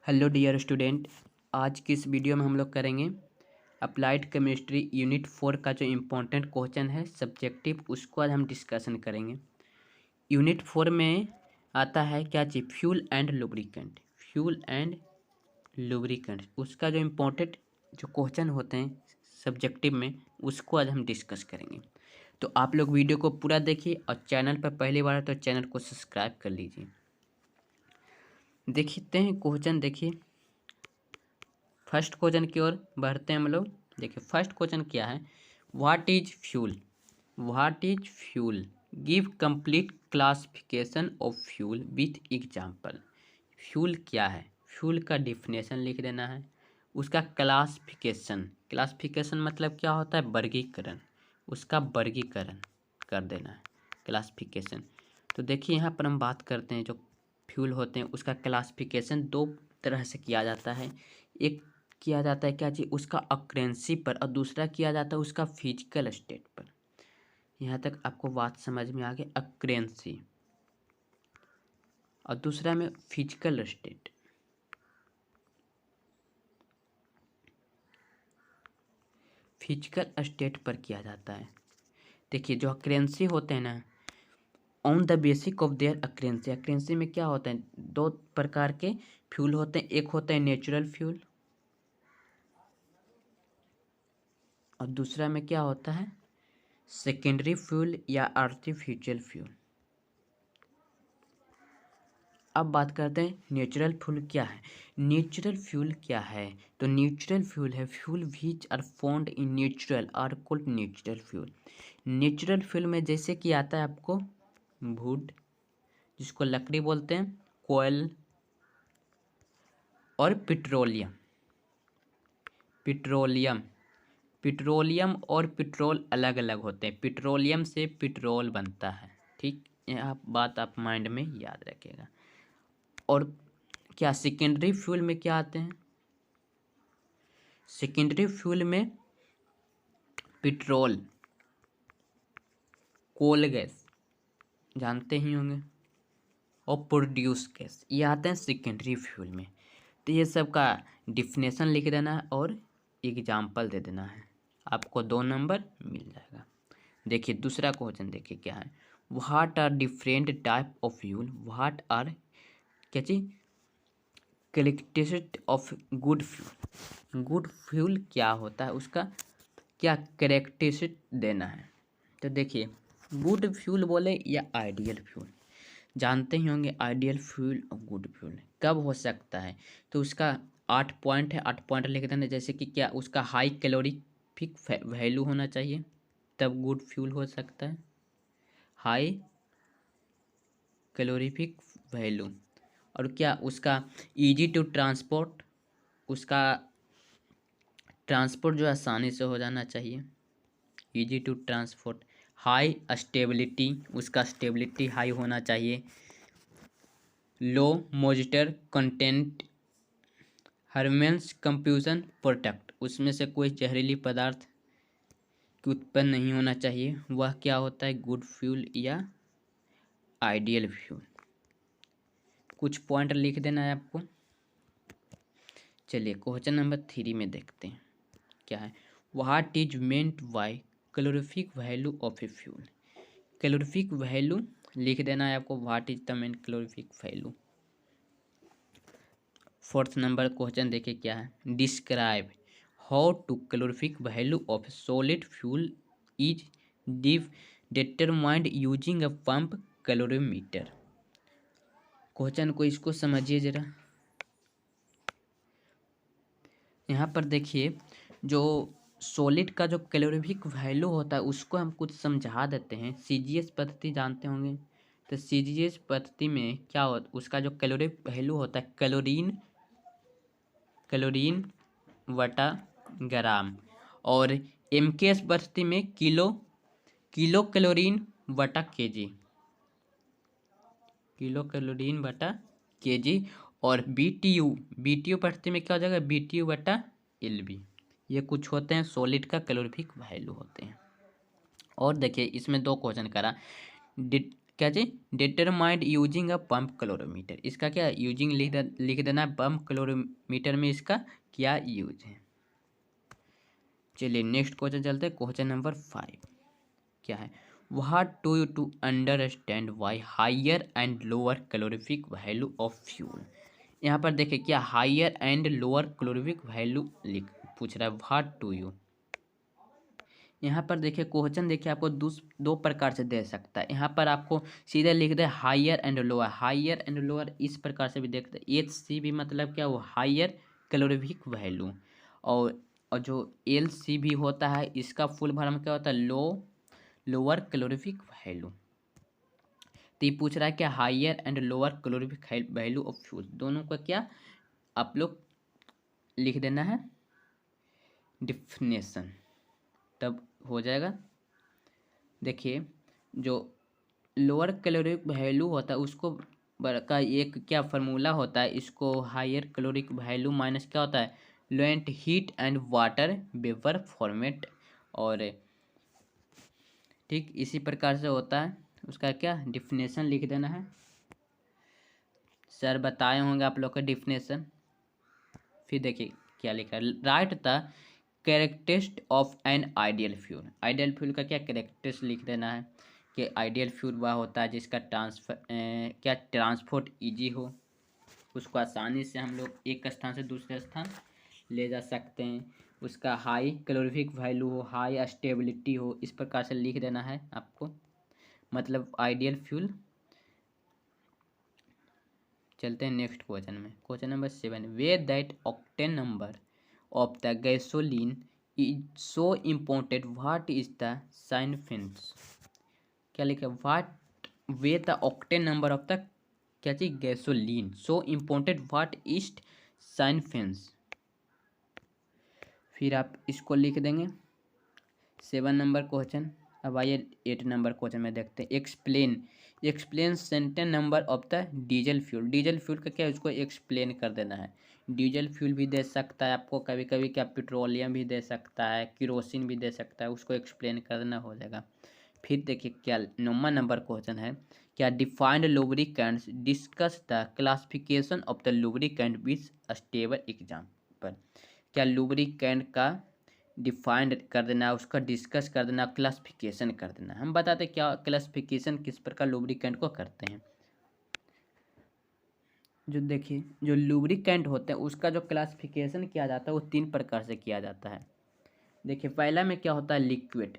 Hello dear student. आज की इस वीडियो में हम लोग करेंगे अप्लाइड केमिस्ट्री यूनिट 4 का जो इम्पोर्टेंट क्वेश्चन है सब्जेक्टिव, उसको आज हम डिस्कशन करेंगे। यूनिट 4 में आता है क्या चीज़, fuel and lubricant. Fuel and lubricant उसका जो इम्पोर्टेंट जो क्वेश्चन होते हैं सब्जेक्टिव में, उसको आज हम डिस्कस करेंगे। तो आप लोग वीडियो को पूरा देखिए और चैनल पर पहली बार है तो चैनल को सब्सक्राइब कर लीजिए। देखते हैं क्वेश्चन। देखिए फर्स्ट क्वेश्चन की ओर बढ़ते हैं हम लोग। देखिए फर्स्ट क्वेश्चन क्या है, what is fuel. What is fuel, give complete classification of fuel with example. Fuel क्या है, फ्यूल का डिफिनेशन लिख देना है। उसका क्लासिफिकेशन, क्लासिफिकेशन मतलब क्या होता है, वर्गीकरण। उसका वर्गीकरण कर देना है, क्लासिफिकेशन। तो देखिए यहाँ पर हम बात करते हैं जो फ्यूल होते हैं उसका क्लासिफिकेशन दो तरह से किया जाता है। एक किया जाता है क्या चीज़, उसका अक्रेंसी पर, और दूसरा किया जाता है उसका फिजिकल स्टेट पर। यहाँ तक आपको बात समझ में आ गई, अक्रेंसी और दूसरा में फिजिकल स्टेट। फिजिकल स्टेट पर किया जाता है। देखिए जो अक्रेंसी होते हैं ना, on the basic of their occurrence. Occurrence में क्या होता है, दो प्रकार के फ्यूल होते हैं। एक होता है नेचुरल फ्यूल और दूसरा में क्या होता है, सेकेंडरी फ्यूल या आर्टिफिशियल फ्यूल। अब बात करते हैं नेचुरल फ्यूल क्या है। नेचुरल फ्यूल क्या है, तो नेचुरल फ्यूल है fuel which are found in natural are called natural fuel. Natural fuel में जैसे कि आता है आपको वुड, जिसको लकड़ी बोलते हैं, कोयल और पेट्रोलियम। पेट्रोलियम पेट्रोलियम और पेट्रोल अलग अलग होते हैं। पेट्रोलियम से पेट्रोल बनता है, ठीक। यह बात आप माइंड में याद रखिएगा। और क्या सेकेंडरी फ्यूल में क्या आते हैं, सेकेंडरी फ्यूल में पेट्रोल, कोल गैस जानते ही होंगे, और प्रोड्यूस गैस, ये आते हैं सेकेंडरी फ्यूल में। तो ये सब का डिफिनेशन लिख देना है और एग्जाम्पल दे देना है, आपको 2 नंबर मिल जाएगा। देखिए दूसरा क्वेश्चन देखिए क्या है, what are different type of fuel, what are क्या चीज, characteristic of good fuel. Good fuel क्या होता है, उसका क्या कैरेक्टरिस्टिक देना है। तो देखिए गुड फ्यूल बोले या आइडियल फ्यूल, जानते ही होंगे आइडियल फ्यूल और गुड फ्यूल कब हो सकता है। तो उसका 8 पॉइंट है, 8 पॉइंट लिख देना। जैसे कि क्या, उसका हाई कैलोरीफिक वैल्यू होना चाहिए, तब गुड फ्यूल हो सकता है। हाई कैलोरीफिक वैल्यू, और क्या उसका इजी टू ट्रांसपोर्ट, उसका ट्रांसपोर्ट जो आसानी से हो जाना चाहिए, easy to transport. High stability, उसका स्टेबिलिटी हाई होना चाहिए। Low moisture content, harmless combustion product, उसमें से कोई जहरीली पदार्थ की उत्पन्न नहीं होना चाहिए। वह क्या होता है, गुड फ्यूल या आइडियल फ्यूल। कुछ पॉइंट लिख देना है आपको। चलिए क्वेश्चन नंबर 3 में देखते हैं क्या है, what is meant by calorific value of a fuel. Calorific value लिख देना है आपको, what is the main calorific value. Fourth number question देखिए क्या है, describe how to calorific value of solid fuel is determined using a pump calorimeter. Question को इसको समझिए जरा। यहाँ पर देखिए जो सॉलिड का जो कैलोरीफिक वैल्यू होता है उसको हम कुछ समझा देते हैं। सीजीएस पद्धति जानते होंगे, तो सीजीएस पद्धति में क्या होता, उसका जो कैलोरी वैल्यू होता है कैलोरीन, कैलोरीन वटा ग्राम, और एमकेएस पद्धति में किलो, किलो कैलोरीन वटा केजी, किलो कैलोरीन बटा केजी। और बीटीयू, बीटीयू पद्धति में क्या हो जाएगा, बीटीयू बटा एलबी। ये कुछ होते हैं सॉलिड का कैलोरीफिक वैल्यू होते हैं। और देखिए इसमें 2 क्वेश्चन करा, क्या जी, determined using a pump calorimeter, इसका क्या यूजिंग लिख देना है, पंप कैलोरीमीटर में इसका क्या यूज है। चलिए नेक्स्ट क्वेश्चन चलते हैं, क्वेश्चन नंबर 5 क्या है, what do you to understand by higher and lower calorific value of fuel. यहाँ पर देखिए क्या higher and lower calorific value लिख पूछ रहा है, व्हाट डू यू। यहाँ पर देखिए क्वेश्चन देखिए आपको दो प्रकार से दे सकता है। यहाँ पर आपको सीधे लिख दे higher and lower, higher and lower इस प्रकार से भी देखते हैं। एच सी भी मतलब क्या, वो हायर कैलोरीफिक वैल्यू, और जो एल सी भी होता है इसका फुल फॉर्म क्या होता है, लोअर कैलोरीफिक वैल्यू। तो ये पूछ रहा है क्या higher and lower calorific value of fuel, दोनों का क्या आप लोग लिख देना है डिफिनेशन, तब हो जाएगा। देखिए जो लोअर कैलोरिक वैल्यू होता है उसको का एक क्या फार्मूला होता है, इसको हायर कैलोरिक वैल्यू माइनस क्या होता है, latent heat and water vapour formed, और ठीक इसी प्रकार से होता है। उसका क्या डिफिनेशन लिख देना है, सर बताए होंगे आप लोग का डिफिनेशन। फिर देखिए क्या लिखा है, right the characteristic of an ideal fuel, ideal fuel का क्या कैरेक्टरिस्टिक लिख देना है कि आइडियल फ्यूल वह होता है जिसका क्या ट्रांसपोर्ट इजी हो, उसको आसानी से हम लोग एक स्थान से दूसरे स्थान ले जा सकते हैं, उसका हाई कैलोरीफिक वैल्यू हो, हाई स्टेबिलिटी हो, इस प्रकार से लिख देना है आपको, मतलब आइडियल फ्यूल। चलते हैं नेक्स्ट क्वेश्चन में, question number 7, why that octane number of the gasoline is so important what is the significance. क्या लिखा, what why the octane number of the क्या चीज gasoline so important what is significance. फिर आप इसको लिख देंगे 7 नंबर क्वेश्चन। अब आइए 8 नंबर क्वेश्चन में देखते हैं, explain sentence number of the diesel fuel, diesel fuel का क्या है उसको एक्सप्लेन कर देना है। डीजल फ्यूल भी दे सकता है आपको, कभी कभी क्या पेट्रोलियम भी दे सकता है, किरोसिन भी दे सकता है, उसको एक्सप्लेन करना हो जाएगा। फिर देखिए क्या 9 नंबर क्वेश्चन है, क्या defined lubricants, discuss the classification of the lubricant with stable example. क्या लुब्रिकेंट का डिफाइंड कर देना, उसका डिस्कस कर देना, क्लासिफिकेशन कर देना। हम बताते क्या क्लासिफिकेशन किस प्रकार लुब्रिकेंट को करते हैं। जो देखिए जो लुब्रिकेंट होते हैं उसका जो क्लासिफिकेशन किया जाता है वो 3 प्रकार से किया जाता है। देखिए पहला में क्या होता है, लिक्विड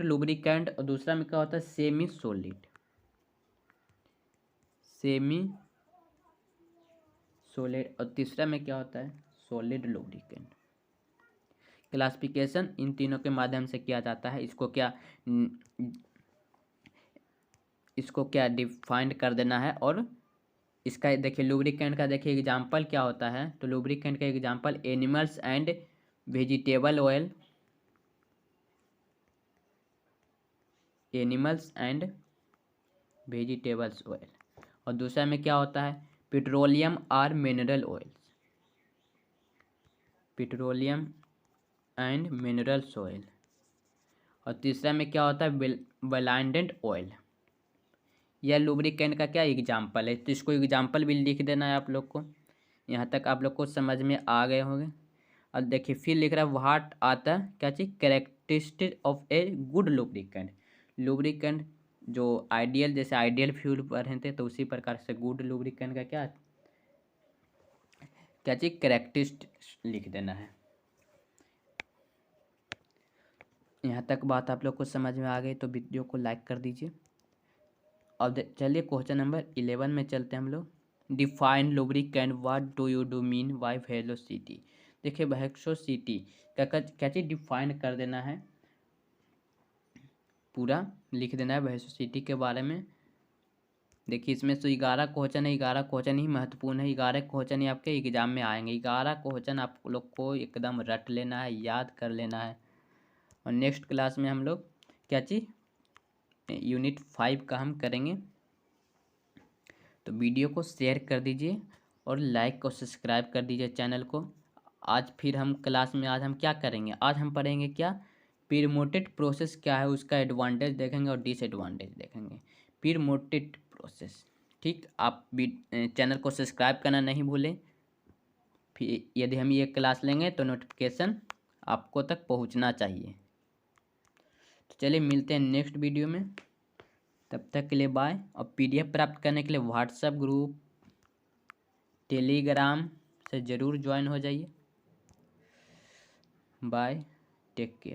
लुब्रिकेंट, और दूसरा में क्या होता है सेमी सॉलिड, और तीसरा में क्या होता है सॉलिड लुब्रिकेंट। क्लासिफिकेशन इन तीनों के माध्यम से किया जाता है। इसको क्या डिफाइंड कर देना है, और इसका देखिए लुब्रिकेंट का देखिए एग्जांपल क्या होता है, तो लुब्रिकेंट का example animals and vegetable oil, animals and vegetables oil, और दूसरा में क्या होता है पेट्रोलियम और mineral oils, petroleum and minerals oil, और तीसरा में क्या होता है ब्लेंडेड ऑयल। यह लुब्रिकेंट का क्या एग्जांपल है, तो इसको एग्जांपल भी लिख देना है आप लोग को। यहाँ तक आप लोग को समझ में आ गए होंगे। और देखिए फिर लिख रहा है व्हाट आता क्या चीज characteristic of a good lubricant, lubricant जो आइडियल, जैसे आइडियल फ्यूल पढ़े थे तो उसी प्रकार से गुड लुब्रिकेंट का क्या चीज कैरेक्टरिस्टिक लिख देना है। यहाँ तक बात आप लोग को समझ में आ गई तो वीडियो को लाइक कर दीजिए। अब चलिए क्वेश्चन नंबर 11 में चलते हैं हम लोग, define lubricant what do you do mean by velocity. देखिए वेलोसिटी क्या चीज डिफाइन कर देना है, पूरा लिख देना है वेलोसिटी के बारे में। देखिए इसमें तो 11 क्वेश्चन है, 11 क्वेश्चन ही महत्वपूर्ण है, 11 क्वेश्चन ही आपके एग्जाम में आएंगे, 11 क्वेश्चन आप लोग को एकदम रट लेना है, याद कर लेना है। और नेक्स्ट क्लास में हम लोग क्या चीज यूनिट 5 का हम करेंगे। तो वीडियो को शेयर कर दीजिए और लाइक और सब्सक्राइब कर दीजिए चैनल को। आज फिर हम क्लास में आज हम क्या करेंगे, आज हम पढ़ेंगे क्या प्रीमोटेड प्रोसेस क्या है, उसका एडवांटेज देखेंगे और डिसएडवांटेज देखेंगे। प्रीमोटेड प्रोसेस, ठीक। आप भी चैनल को सब्सक्राइब करना नहीं भूलें। फिर यदि हम ये क्लास लेंगे तो नोटिफिकेशन आपको तक पहुंचना चाहिए। तो चलिए मिलते हैं नेक्स्ट वीडियो में, तब तक के लिए बाय। और पीडीएफ प्राप्त करने के लिए व्हाट्सएप ग्रुप, टेलीग्राम से ज़रूर ज्वाइन हो जाइए। Bye, take care.